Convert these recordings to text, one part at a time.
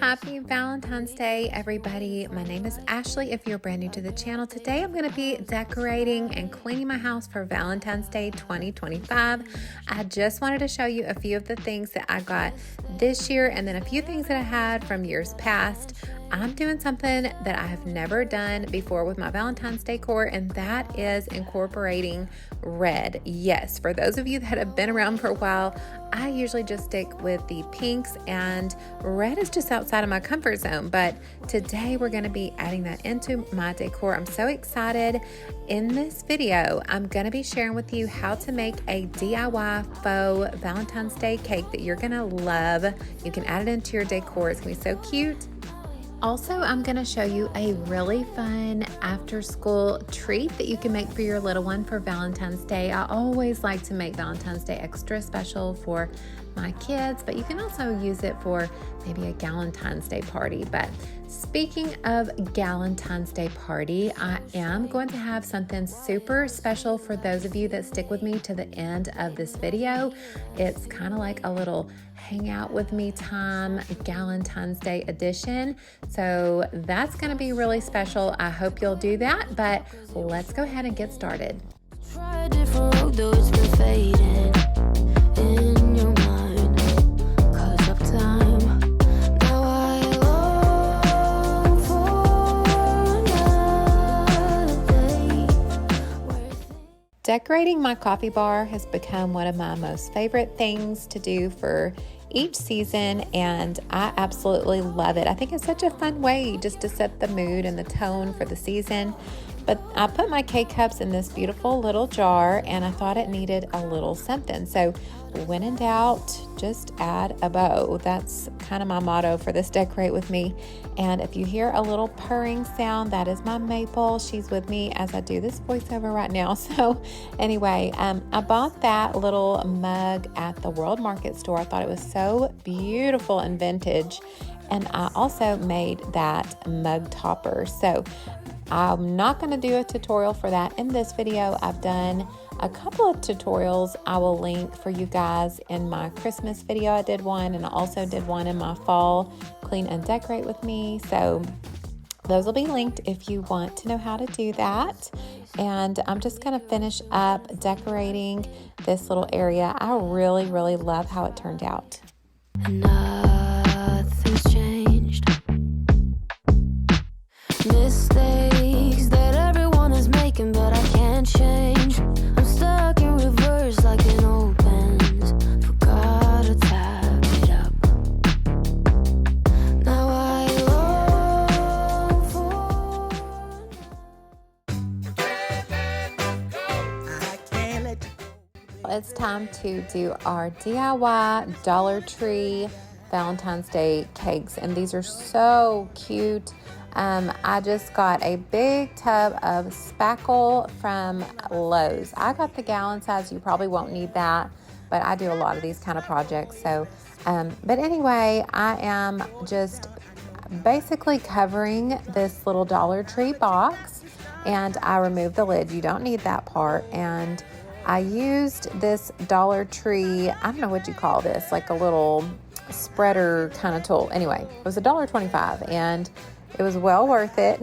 Happy Valentine's Day, everybody. My name is Ashley. If you're brand new to the channel, today I'm going to be decorating and cleaning my house for Valentine's Day 2025. I just wanted to show you a few of the things that I got this year and then a few things that I had from years past. I'm doing something that I have never done before with my Valentine's decor, and that is incorporating red. Yes, for those of you that have been around for a while, I usually just stick with the pinks, and red is just outside of my comfort zone. But today we're going to be adding that into my decor. I'm so excited. In this video, I'm going to be sharing with you how to make a DIY faux Valentine's Day cake that you're going to love. You can add it into your decor. It's going to be so cute. Also, I'm going to show you a really fun after-school treat that you can make for your little one for Valentine's Day. I always like to make Valentine's Day extra special for my kids, but you can also use it for maybe a Galentine's Day party. But speaking of Galentine's Day party, I am going to have something super special for those of you that stick with me to the end of this video. It's kind of like a little hang out with me time Galentine's Day edition. So that's going to be really special. I hope you'll do that, but let's go ahead and get started. Try a different road, though it's been fading in your mind, 'cause of time. Now I long for another day. Decorating my coffee bar has become one of my most favorite things to do for each season, and I absolutely love it. I think it's such a fun way just to set the mood and the tone for the season. But I put my K-cups in this beautiful little jar, and I thought it needed a little something. So when in doubt, just add a bow. That's kind of my motto for this Decorate With Me. And if you hear a little purring sound, that is my Maple. She's with me as I do this voiceover right now. So anyway, I bought that little mug at the World Market store. I thought it was so beautiful and vintage. And I also made that mug topper. So I'm not going to do a tutorial for that in this video. I've done a couple of tutorials I will link for you guys in my Christmas video. I did one, and I also did one in my fall Clean and Decorate With Me. So those will be linked if you want to know how to do that. And I'm just going to finish up decorating this little area. I really, really love how it turned out. Nothing's changed. Mistakes that everyone is making, but I can't change. I'm stuck in reverse like an old Benz. Forgot to tap it up. Now I long for. I can't let you go. It's time to do our DIY Dollar Tree Valentine's Day cakes, and these are so cute. I just got a big tub of spackle from Lowe's. I got the gallon size. You probably won't need that, but I do a lot of these kind of projects. So, but anyway, I am just basically covering this little Dollar Tree box, and I removed the lid. You don't need that part. And I used this Dollar Tree, I don't know what you call this, like a little spreader kind of tool. Anyway, it was $1.25, and it was well worth it.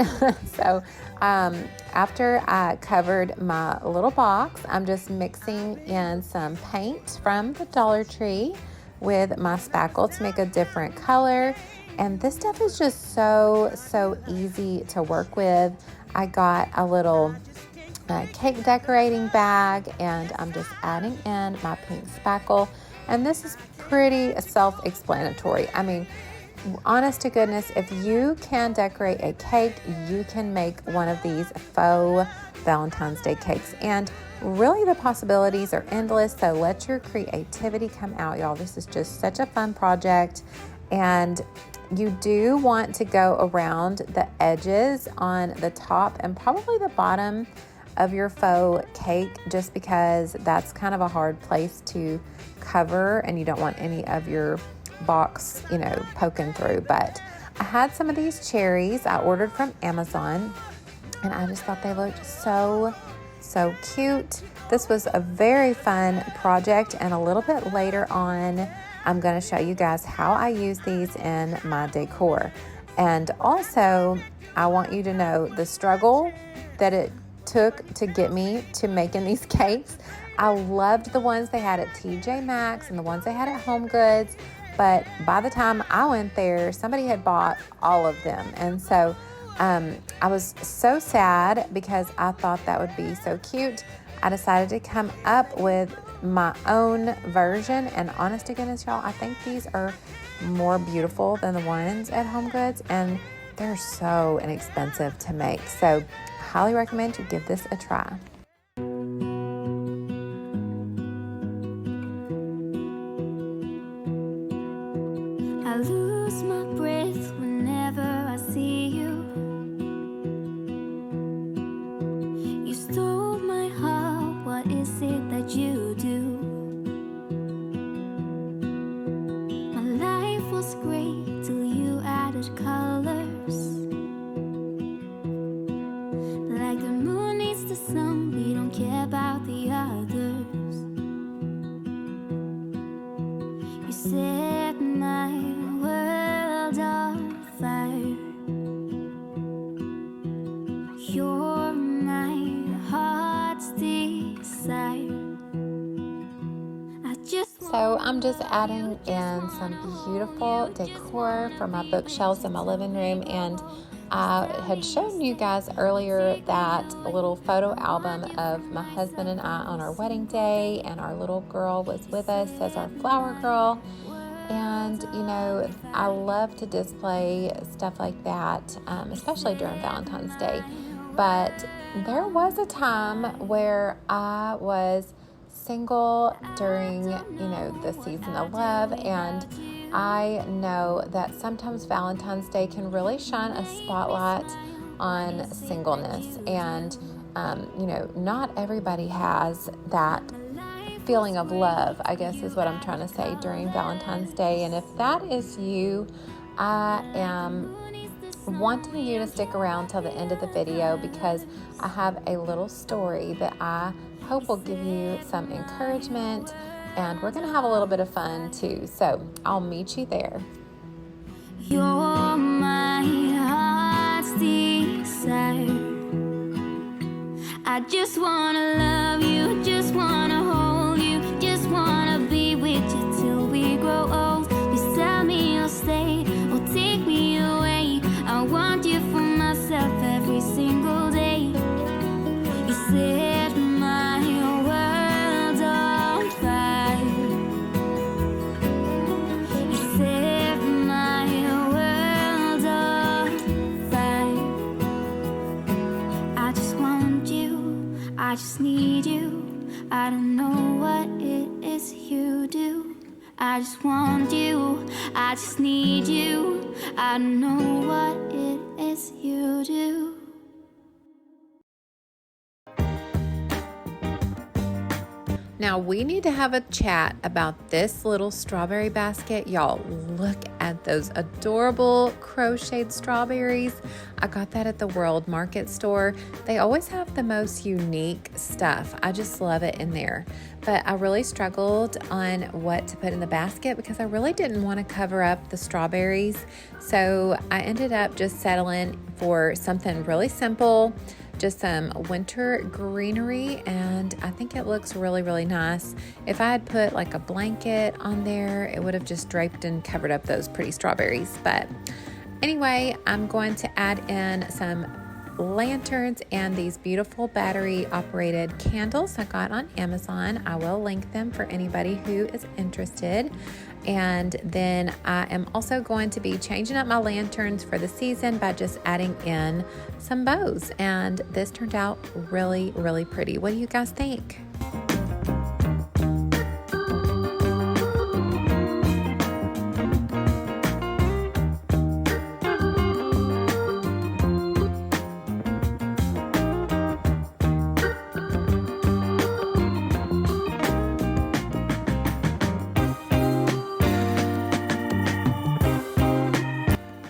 So after I covered my little box, I'm just mixing in some paint from the Dollar Tree with my spackle to make a different color. And this stuff is just so easy to work with. I got a little cake decorating bag, and I'm just adding in my pink spackle. And this is pretty self-explanatory. I mean, honest to goodness, if you can decorate a cake, you can make one of these faux Valentine's Day cakes. And really the possibilities are endless, so let your creativity come out, y'all. This is just such a fun project. And you do want to go around the edges on the top and probably the bottom of your faux cake, just because that's kind of a hard place to cover and you don't want any of your box, poking through. But I had some of these cherries I ordered from Amazon, and I just thought they looked so cute. This was a very fun project, and a little bit later on I'm going to show you guys how I use these in my decor. And also, I want you to know the struggle that it took to get me to making these cakes. I loved the ones they had at TJ Maxx and the ones they had at Home Goods, but by the time I went there, somebody had bought all of them. And so I was so sad because I thought that would be so cute. I decided to come up with my own version, and honest to goodness, y'all, I think these are more beautiful than the ones at Home Goods, and they're so inexpensive to make. So highly recommend you give this a try. I lose my breath whenever I see you. You stole my heart, what is it that you do? My life was great till you added colors. Like the moon needs the sun, we don't care about the others. You set my world on fire. You're my heart's desire. So I'm just adding in some beautiful decor for my bookshelves in my living room, and I had shown you guys earlier that little photo album of my husband and I on our wedding day, and our little girl was with us as our flower girl. And you know, I love to display stuff like that, especially during Valentine's Day. But there was a time where I was single during, you know, the season of love, and I know that sometimes Valentine's Day can really shine a spotlight on singleness, and you know, not everybody has that feeling of love, I guess is what I'm trying to say, during Valentine's Day. And if that is you, I am wanting you to stick around till the end of the video, because I have a little story that I hope will give you some encouragement, and we're going to have a little bit of fun too. So I'll meet you there. You're my heart's desire. I just want to love you, just want to hold you, just want to be with you till we grow old. Please tell me you'll stay or take me away. I want you for myself every single day. You set my world on fire. You set my world on fire. I just want you, I just need you. I don't know what it is you do. I just want you, I just need you. I don't know what it is you do. Now we need to have a chat about this little strawberry basket. Y'all, look at those adorable crocheted strawberries. I got that at the World Market store. They always have the most unique stuff. I just love it in there. But I really struggled on what to put in the basket because I really didn't want to cover up the strawberries. So I ended up just settling for something really simple, just some winter greenery, and I think it looks really, really nice. If I had put like a blanket on there, it would have just draped and covered up those pretty strawberries. But anyway, I'm going to add in some lanterns and these beautiful battery operated candles I got on Amazon. I will link them for anybody who is interested. And then I am also going to be changing up my lanterns for the season by just adding in some bows. And this turned out really, really pretty. What do you guys think?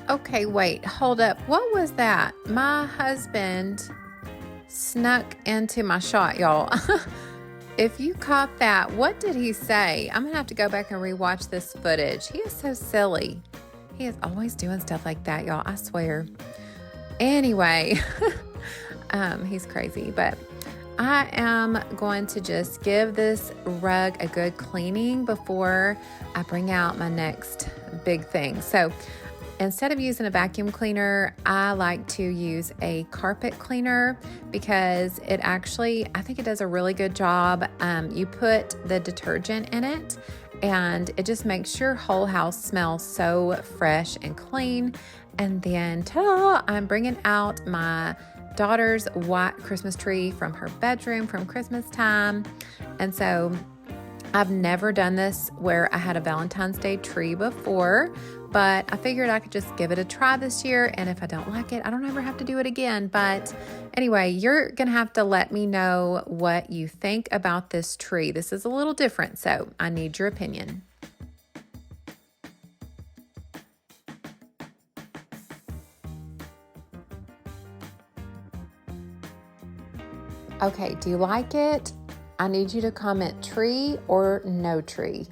Okay, wait, hold up. What was that? My husband snuck into my shot, y'all. If you caught that, what did he say? I'm gonna have to go back and rewatch this footage. He is so silly. He is always doing stuff like that, y'all, I swear. Anyway, he's crazy, but I am going to just give this rug a good cleaning before I bring out my next big thing. So instead of using a vacuum cleaner, I like to use a carpet cleaner because it actually, I think it does a really good job. You put the detergent in it and it just makes your whole house smell so fresh and clean. And then, ta-da, I'm bringing out my daughter's white Christmas tree from her bedroom from Christmas time. And so I've never done this where I had a Valentine's Day tree before, but I figured I could just give it a try this year. And if I don't like it, I don't ever have to do it again. But anyway, you're going to have to let me know what you think about this tree. This is a little different, so I need your opinion. Okay, do you like it? I need you to comment tree or no tree.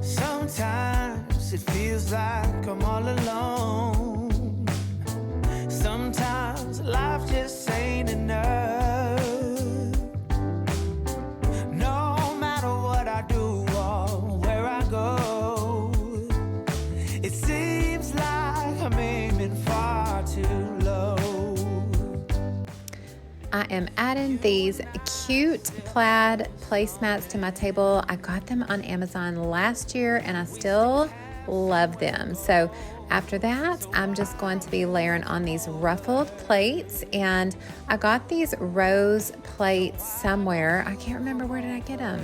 Sometimes it feels like I'm all alone. Sometimes life just ain't enough. No matter what I do or where I go, it seems like I'm aiming far too low. I am adding these cute plaid placemats to my table. I got them on Amazon last year and I still love them. So after that, I'm just going to be layering on these ruffled plates, and I got these rose plates somewhere. I can't remember, where did I get them?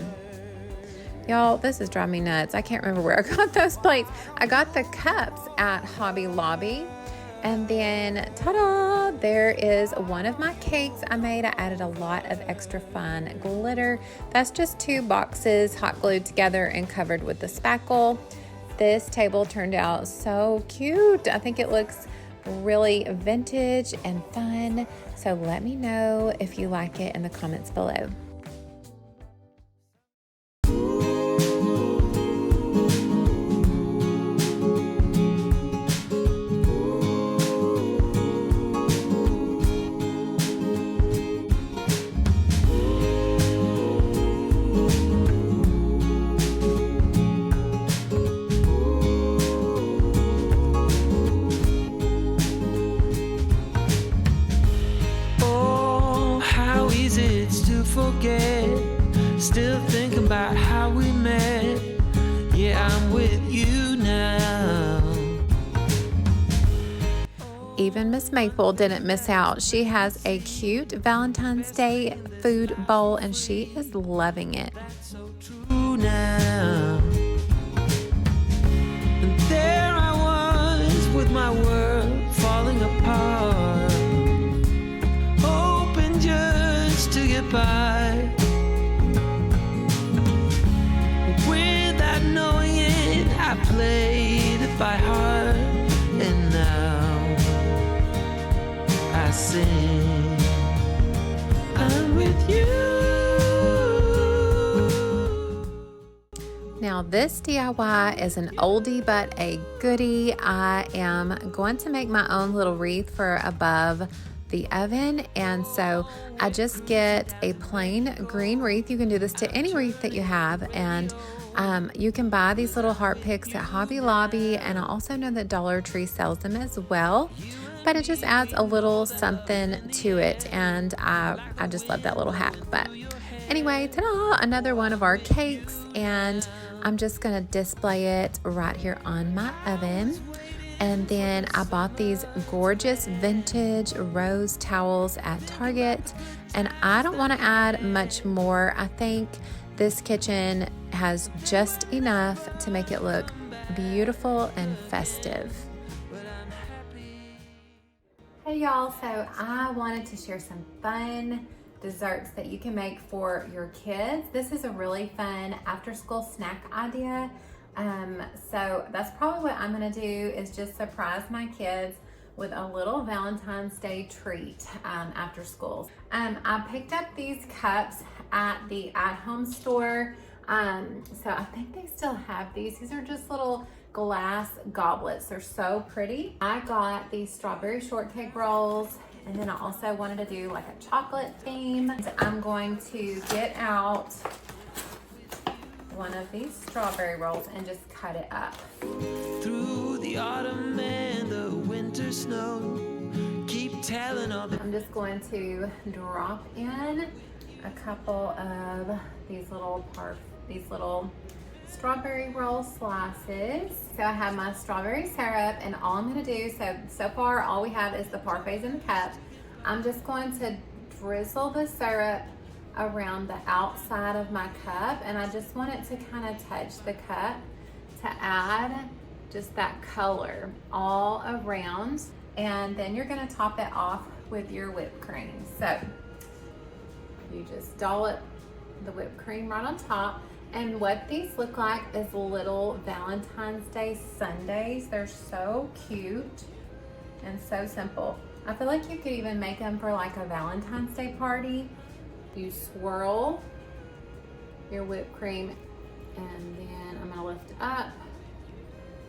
Y'all, this is driving me nuts. I can't remember where I got those plates. I got the cups at Hobby Lobby. And then, ta-da, there is one of my cakes I made. I added a lot of extra fun glitter. That's just 2 boxes hot glued together and covered with the spackle. This table turned out so cute. I think it looks really vintage and fun. So let me know if you like it in the comments below. Forget, still thinking about how we met. Yeah, I'm with you now. Even Miss Maple didn't miss out. She has a cute Valentine's Day food bowl and she is loving it. So true now. And there I was with my world falling apart, hoping just to get by. Without knowing it, I played it by heart, and now I sing, I'm with you. Now this DIY is an oldie but a goodie. I am going to make my own little wreath for above the oven, and so I just get a plain green wreath. You can do this to any wreath that you have, and you can buy these little heart picks at Hobby Lobby, and I also know that Dollar Tree sells them as well, but it just adds a little something to it, and I just love that little hack. But anyway, ta-da, another one of our cakes, and I'm just gonna display it right here on my oven. And then I bought these gorgeous vintage rose towels at Target, and I don't want to add much more. I think this kitchen has just enough to make it look beautiful and festive. Hey y'all, so I wanted to share some fun desserts that you can make for your kids. This is a really fun after school snack idea. So that's probably what I'm gonna do, is just surprise my kids with a little Valentine's Day treat after school. I picked up these cups at the at-home store. So I think they still have these. These are just little glass goblets. They're so pretty. I got these strawberry shortcake rolls, and then I also wanted to do like a chocolate theme. So I'm going to get out one of these strawberry rolls and just cut it up. Through the autumn and the winter snow, keep telling all the... I'm just going to drop in a couple of these little strawberry roll slices. So I have my strawberry syrup, and all I'm gonna do, so far all we have is the parfaits in the cup. I'm just going to drizzle the syrup around the outside of my cup, and I just want it to kind of touch the cup to add just that color all around. And then you're gonna top it off with your whipped cream. So you just dollop the whipped cream right on top. And what these look like is little Valentine's Day sundaes. They're so cute and so simple. I feel like you could even make them for like a Valentine's Day party. You swirl your whipped cream, and then I'm gonna lift up,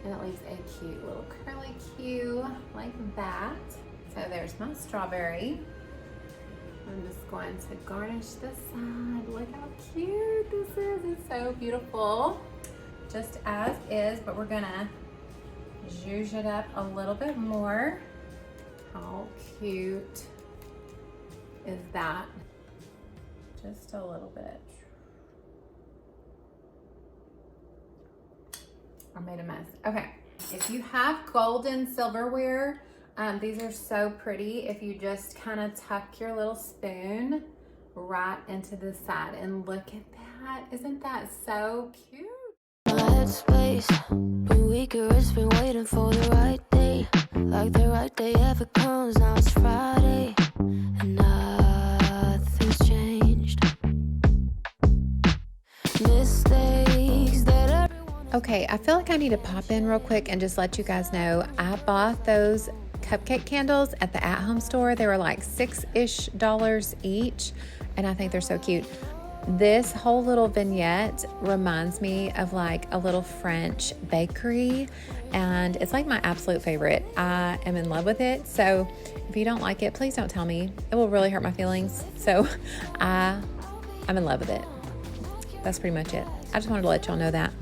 and it leaves a cute little curly Q like that. So there's my strawberry. I'm just going to garnish this side. Look how cute this is. It's so beautiful, just as is, but we're gonna zhuzh it up a little bit more. How cute is that? Just a little bit. I made a mess. Okay, if you have gold and silverware, these are so pretty. If you just kind of tuck your little spoon right into the side, and look at that. Isn't that so cute? My headspace been weaker, it's been waiting for the right day. Like the right day ever comes, now it's Friday, and nothing's changed. Mistakes that everyone... Okay, I feel like I need to pop in real quick and just let you guys know I bought those cupcake candles at the at-home store. They were like $6-ish each, and I think they're so cute. This whole little vignette reminds me of like a little French bakery, and it's like my absolute favorite. I am in love with it. So if you don't like it, please don't tell me. It will really hurt my feelings. So I'm in love with it. That's pretty much it. I just wanted to let y'all know that.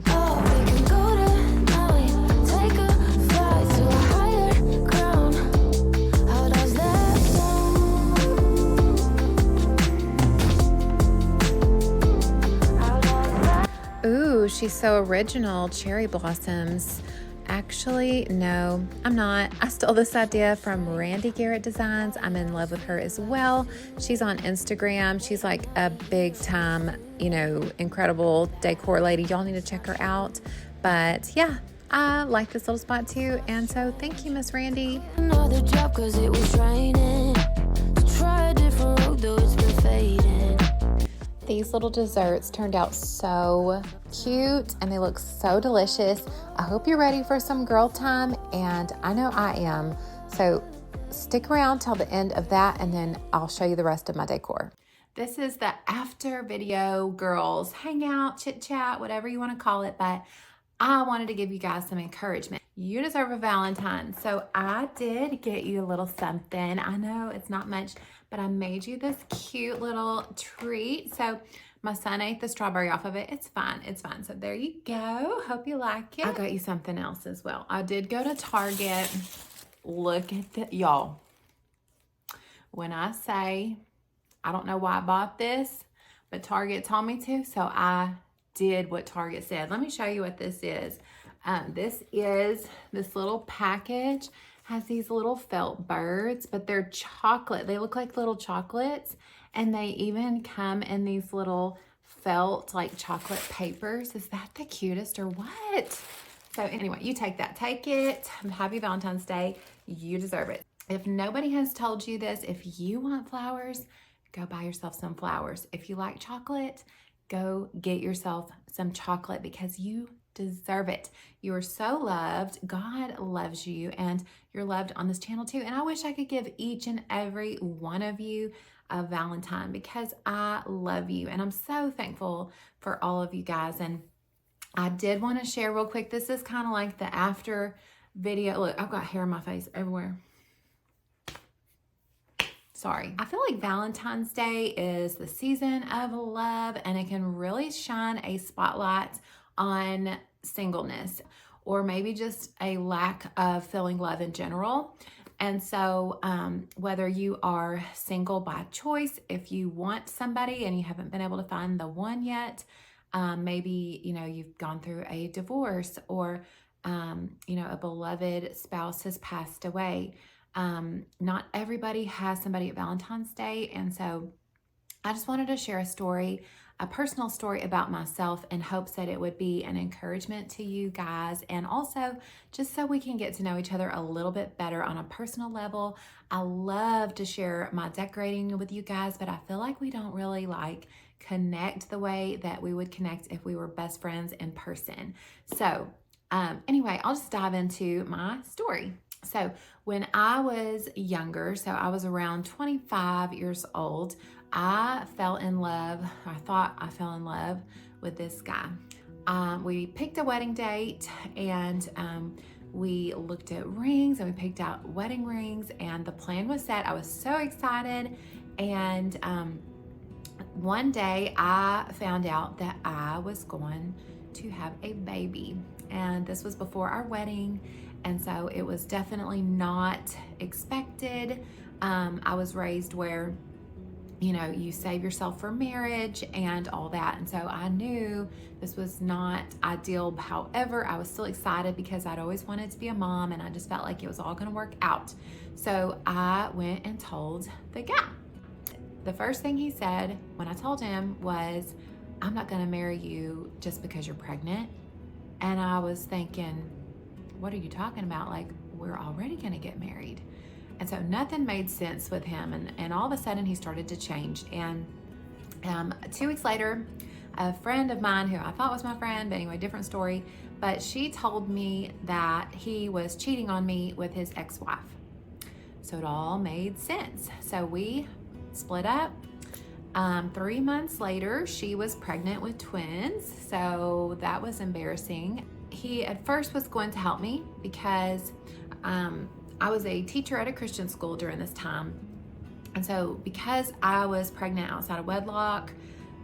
Ooh, she's so original. Cherry blossoms. Actually, no, I'm not. I stole this idea from Randy Garrett Designs. I'm in love with her as well. She's on Instagram. She's like a big time, incredible decor lady. Y'all need to check her out. But yeah, I like this little spot too. And so thank you, Miss Randy. Another job 'cause it was raining. Try a different road, though it's been fading. These little desserts turned out so cute, and they look so delicious. I hope you're ready for some girl time, and I know I am. So stick around till the end of that, and then I'll show you the rest of my decor. This is the after video girls hangout, chit chat, whatever you want to call it, but I wanted to give you guys some encouragement. You deserve a Valentine, so I did get you a little something. I know it's not much, but I made you this cute little treat. So my son ate the strawberry off of it. It's fine, it's fine. So there you go. Hope you like it. I got you something else as well. I did go to Target. Look at that, y'all. When I say, I don't know why I bought this, but Target told me to, so I did what Target said. Let me show you what this is. This little package has these little felt birds, but they're chocolate. They look like little chocolates, and they even come in these little felt like chocolate papers. Is that the cutest or what? So anyway, you take that. Take it. Happy Valentine's Day. You deserve it. If nobody has told you this, if you want flowers, go buy yourself some flowers. If you like chocolate, go get yourself some chocolate because you deserve it. You are so loved. God loves you, and you're loved on this channel too. And I wish I could give each and every one of you a Valentine because I love you, and I'm so thankful for all of you guys. And I did want to share real quick. This is kind of like the after video. Look, I've got hair on my face everywhere. Sorry. I feel like Valentine's Day is the season of love, and it can really shine a spotlight on singleness or maybe just a lack of feeling love in general. And so whether you are single by choice, if you want somebody and you haven't been able to find the one yet, maybe, you know, you've gone through a divorce or, you know, a beloved spouse has passed away. Not everybody has somebody at Valentine's Day. And so I just wanted to share a story, a personal story about myself in hopes that it would be an encouragement to you guys. And also just so we can get to know each other a little bit better on a personal level. I love to share my decorating with you guys, but I feel like we don't really connect the way that we would connect if we were best friends in person. So anyway, I'll just dive into my story. So when I was younger, so I was around 25 years old, I fell in love. I thought I fell in love with this guy. We picked a wedding date, and we looked at rings, and we picked out wedding rings, and the plan was set. I was so excited. And one day I found out that I was going to have a baby, and this was before our wedding. And so it was definitely not expected. I was raised where, you know, you save yourself for marriage and all that. And so I knew this was not ideal. However, I was still excited because I'd always wanted to be a mom, and I just felt like it was all going to work out. So I went and told the guy. The first thing he said when I told him was, "I'm not going to marry you just because you're pregnant." And I was thinking, what are you talking about? Like, we're already going to get married. And so nothing made sense with him. And all of a sudden he started to change. And 2 weeks later, a friend of mine who I thought was my friend, but anyway, different story, but she told me that he was cheating on me with his ex-wife. So it all made sense. So we split up. 3 months later, she was pregnant with twins. So that was embarrassing. He at first was going to help me because I was a teacher at a Christian school during this time. And so because I was pregnant outside of wedlock,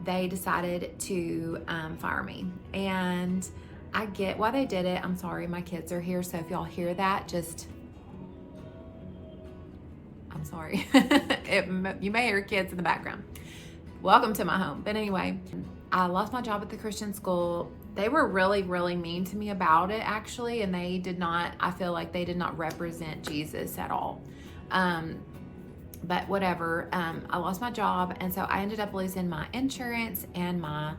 they decided to fire me. And I get why they did it. I'm sorry, my kids are here. So if y'all hear that, just, I'm sorry. You may hear kids in the background. Welcome to my home. But anyway, I lost my job at the Christian school. They were really, really mean to me about it, actually, and they did not, I feel like they did not represent Jesus at all. But whatever, I lost my job, and so I ended up losing my insurance and my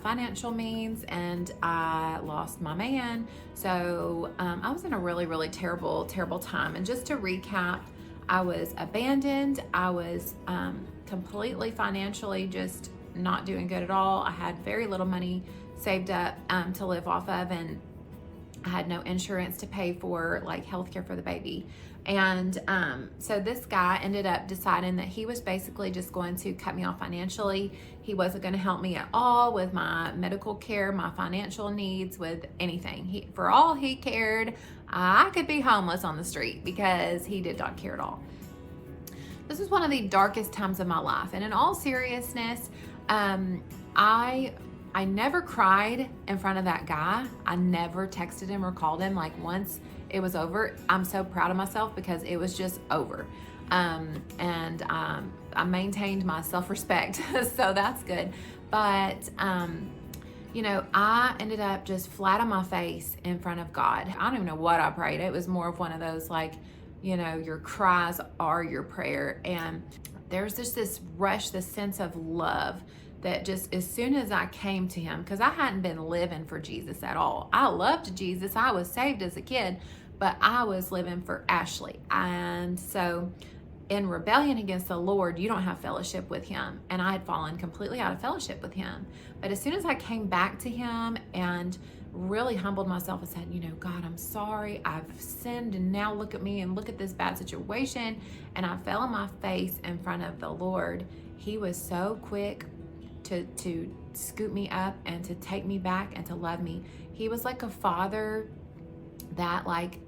financial means, and I lost my man. So I was in a really, really terrible, terrible time. And just to recap, I was abandoned. I was completely financially just not doing good at all. I had very little money saved up to live off of, and I had no insurance to pay for healthcare for the baby. And so this guy ended up deciding that he was basically just going to cut me off financially. He wasn't going to help me at all with my medical care, my financial needs, with anything. For all he cared, I could be homeless on the street because he did not care at all. This was one of the darkest times of my life. And in all seriousness, I never cried in front of that guy. I never texted him or called him. Once it was over, I'm so proud of myself because it was just over. And I maintained my self-respect, so that's good. But, I ended up just flat on my face in front of God. I don't even know what I prayed. It was more of one of those your cries are your prayer. And there's just this rush, this sense of love that just as soon as I came to him, because I hadn't been living for Jesus at all. I loved Jesus. I was saved as a kid, but I was living for Ashley. And so in rebellion against the Lord, you don't have fellowship with him. And I had fallen completely out of fellowship with him. But as soon as I came back to him and really humbled myself and said, you know, God, I'm sorry, I've sinned, and now look at me and look at this bad situation, and I fell on my face in front of the Lord, he was so quick to scoop me up and to take me back and to love me. He was like a father that like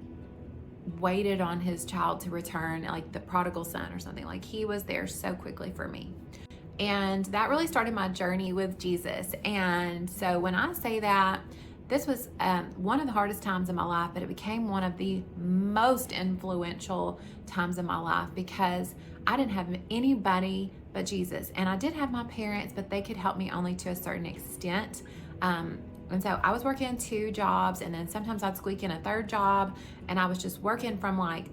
waited on his child to return, like the prodigal son or something. Like he was there so quickly for me. And that really started my journey with Jesus. And so when I say that, this was one of the hardest times in my life, but it became one of the most influential times in my life because I didn't have anybody but Jesus. And I did have my parents, but they could help me only to a certain extent. And so I was working 2 jobs, and then sometimes I'd squeak in a 3rd job, and I was just working from like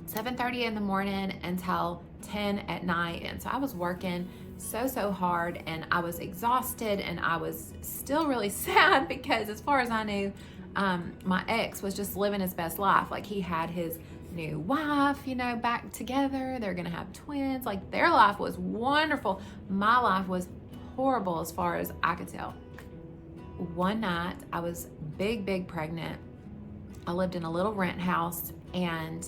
7:30 in the morning until 10 at night. And so I was working so hard, and I was exhausted, and I was still really sad because as far as I knew, my ex was just living his best life. Like he had his new wife, you know, back together. They're gonna have twins. Like their life was wonderful. My life was horrible as far as I could tell. One night I was big pregnant. I lived in a little rent house, and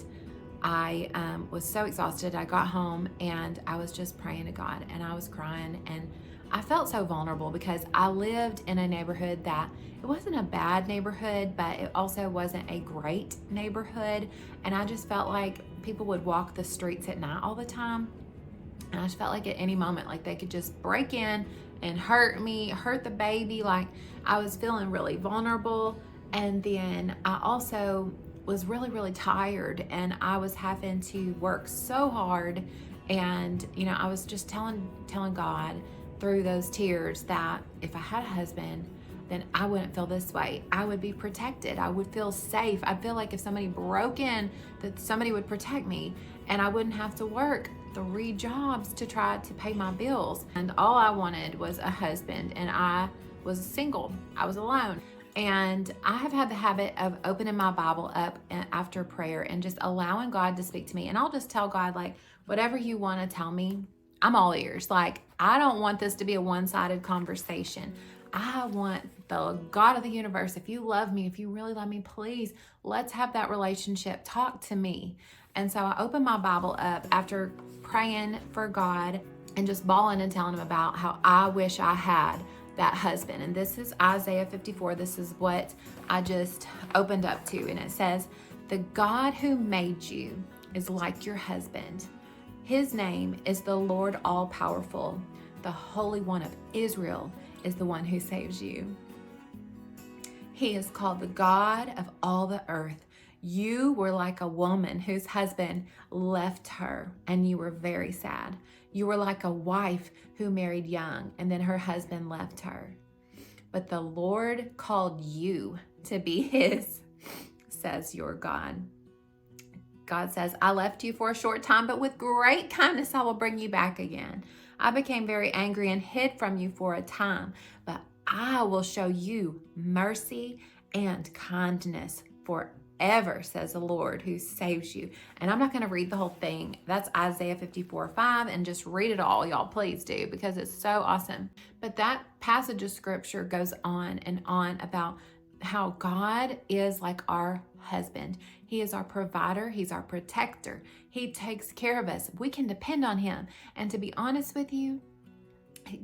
I was so exhausted. I got home and I was just praying to God, and I was crying, and I felt so vulnerable because I lived in a neighborhood that it wasn't a bad neighborhood, but it also wasn't a great neighborhood. And I just felt like people would walk the streets at night all the time. And I just felt like at any moment, like they could just break in and hurt me, hurt the baby. Like I was feeling really vulnerable. And then I also was really tired, and I was having to work so hard. And, you know, I was just telling God through those tears that if I had a husband, then I wouldn't feel this way. I would be protected. I would feel safe. I'd feel like if somebody broke in, that somebody would protect me, and I wouldn't have to work 3 jobs to try to pay my bills. And all I wanted was a husband, and I was single. I was alone. And I have had the habit of opening my Bible up after prayer and just allowing God to speak to me. And I'll just tell God, like, whatever you want to tell me, I'm all ears. Like, I don't want this to be a one-sided conversation. I want the God of the universe, if you love me, if you really love me, please, let's have that relationship. Talk to me. And so I opened my Bible up after praying for God and just bawling and telling him about how I wish I had that husband. And this is Isaiah 54. This is what I just opened up to. And it says, the God who made you is like your husband. His name is the Lord all-powerful. The Holy One of Israel is the one who saves you. He is called the God of all the earth. You were like a woman whose husband left her, and you were very sad. You were like a wife who married young, and then her husband left her. But the Lord called you to be his, says your God. God says, I left you for a short time, but with great kindness I will bring you back again. I became very angry and hid from you for a time, but I will show you mercy and kindness forever, says the Lord who saves you. And I'm not going to read the whole thing. That's Isaiah 54:5, and just read it all, y'all, please do, because it's so awesome. But that passage of scripture goes on and on about how God is like our husband. He is our provider. He's our protector. He takes care of us. We can depend on him. And to be honest with you,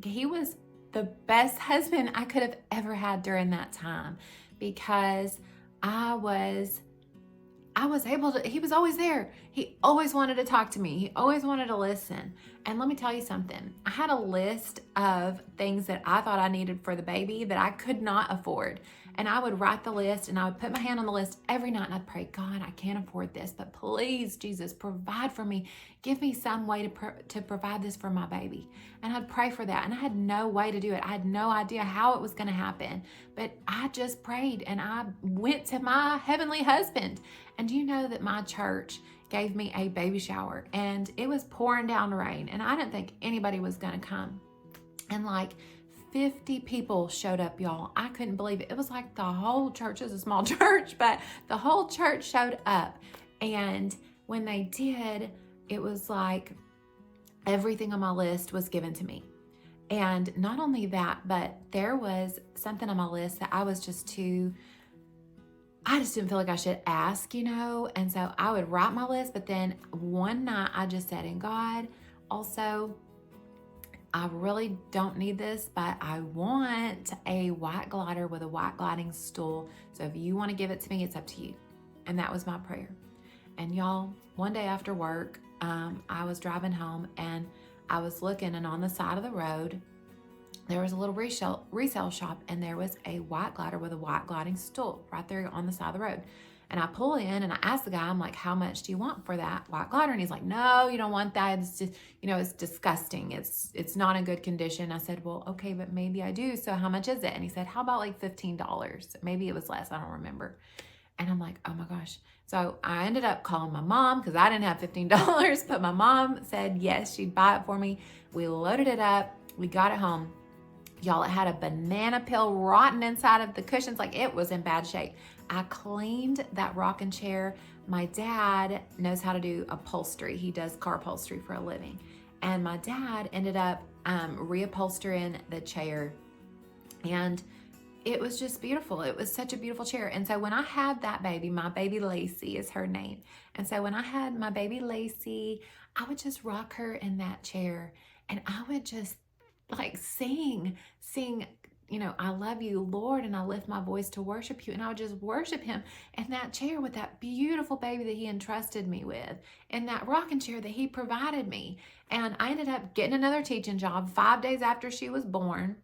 he was the best husband I could have ever had during that time, because I was able to, he was always there. He always wanted to talk to me. He always wanted to listen. And let me tell you something. I had a list of things that I thought I needed for the baby that I could not afford. And I would write the list, and I would put my hand on the list every night, and I'd pray, God, I can't afford this, but please, Jesus, provide for me. Give me some way to provide this for my baby. And I'd pray for that. And I had no way to do it. I had no idea how it was going to happen, but I just prayed, and I went to my heavenly husband. And do you know that my church gave me a baby shower, and it was pouring down rain, and I didn't think anybody was going to come. And like 50 people showed up, y'all. I couldn't believe it. It was like the whole church is a small church, but the whole church showed up. And when they did, it was like everything on my list was given to me. And not only that, but there was something on my list that I just didn't feel like I should ask, And so I would write my list, but then one night I just said, and God, also, I really don't need this, but I want a white glider with a white gliding stool. So if you want to give it to me, it's up to you. And that was my prayer. And y'all, one day after work, I was driving home and I was looking, and on the side of the road, there was a little resale shop, and there was a white glider with a white gliding stool right there on the side of the road. And I pull in and I ask the guy, I'm like, how much do you want for that white glider? And he's like, no, you don't want that. It's just, it's disgusting. It's not in good condition. I said, well, okay, but maybe I do. So how much is it? And he said, how about like $15? Maybe it was less. I don't remember. And I'm like, oh my gosh. So I ended up calling my mom because I didn't have $15, but my mom said, yes, she'd buy it for me. We loaded it up. We got it home. Y'all, it had a banana peel rotten inside of the cushions. Like, it was in bad shape. I cleaned that rocking chair. My dad knows how to do upholstery. He does car upholstery for a living. And my dad ended up reupholstering the chair. And it was just beautiful. It was such a beautiful chair. And so when I had that baby, my baby Lacey is her name. And so when I had my baby Lacey, I would just rock her in that chair. And I would just like sing, I love you, Lord, and I lift my voice to worship you. And I would just worship him in that chair with that beautiful baby that he entrusted me with, and that rocking chair that he provided me. And I ended up getting another teaching job 5 days after she was born.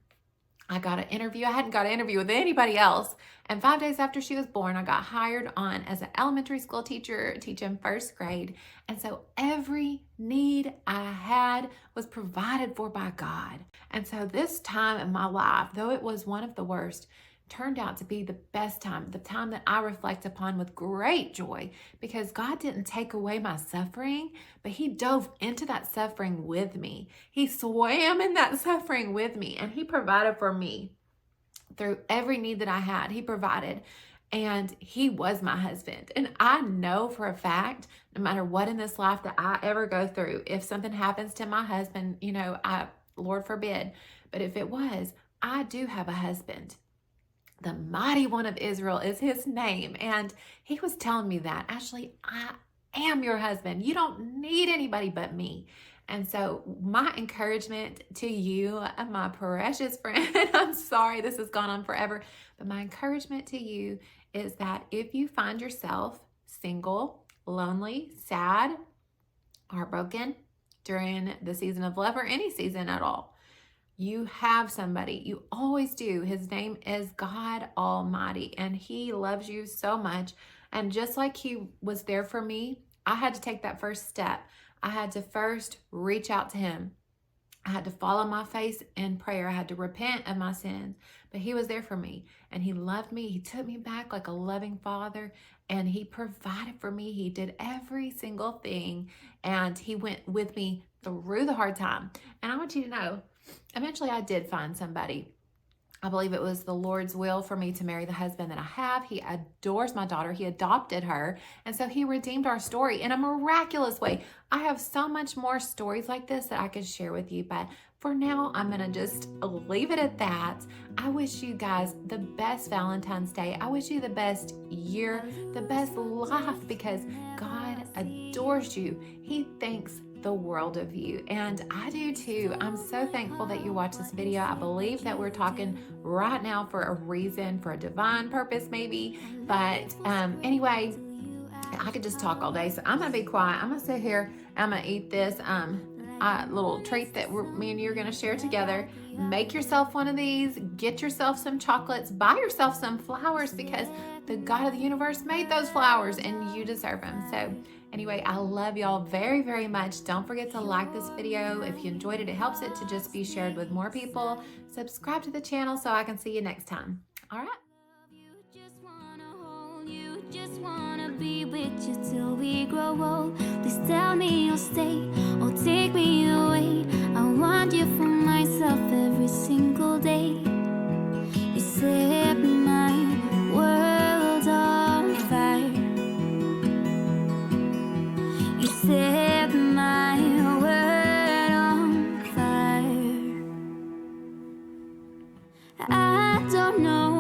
I got an interview. I hadn't got an interview with anybody else. And 5 days after she was born, I got hired on as an elementary school teacher, teaching first grade. And so every need I had was provided for by God. And so this time in my life, though it was one of the worst, turned out to be the best time, the time that I reflect upon with great joy, because God didn't take away my suffering, but he dove into that suffering with me. He swam in that suffering with me, and he provided for me through every need that I had. He provided, and he was my husband. And I know for a fact, no matter what in this life that I ever go through, if something happens to my husband, Lord forbid, but if it was, I do have a husband. The mighty one of Israel is his name. And he was telling me that, Ashley, I am your husband. You don't need anybody but me. And so my encouragement to you, my precious friend, I'm sorry this has gone on forever, but my encouragement to you is that if you find yourself single, lonely, sad, heartbroken during the season of love or any season at all, you have somebody. You always do. His name is God Almighty, and he loves you so much. And just like he was there for me, I had to take that first step. I had to first reach out to him. I had to fall on my face in prayer. I had to repent of my sins, but he was there for me, and he loved me. He took me back like a loving father, and he provided for me. He did every single thing, and he went with me through the hard time. And I want you to know, eventually I did find somebody. I believe it was the Lord's will for me to marry the husband that I have. He adores my daughter. He adopted her. And so he redeemed our story in a miraculous way. I have so much more stories like this that I could share with you, but for now, I'm going to just leave it at that. I wish you guys the best Valentine's Day. I wish you the best year, the best life, because God adores you. He thinks the world of you, and I do too. I'm so thankful that you watched this video. I believe that we're talking right now for a reason, for a divine purpose maybe, but anyway, I could just talk all day, so I'm gonna be quiet. I'm gonna sit here, I'm gonna eat this little treat that me and you are gonna share together. Make yourself one of these, get yourself some chocolates, buy yourself some flowers, because the God of the universe made those flowers and you deserve them. So anyway, I love y'all very, very much. Don't forget to like this video. If you enjoyed it, it helps it to just be shared with more people. Subscribe to the channel so I can see you next time. All right. Just wanna be with you till we grow old. Please tell me you'll stay or take me away. I want you for myself every no, no.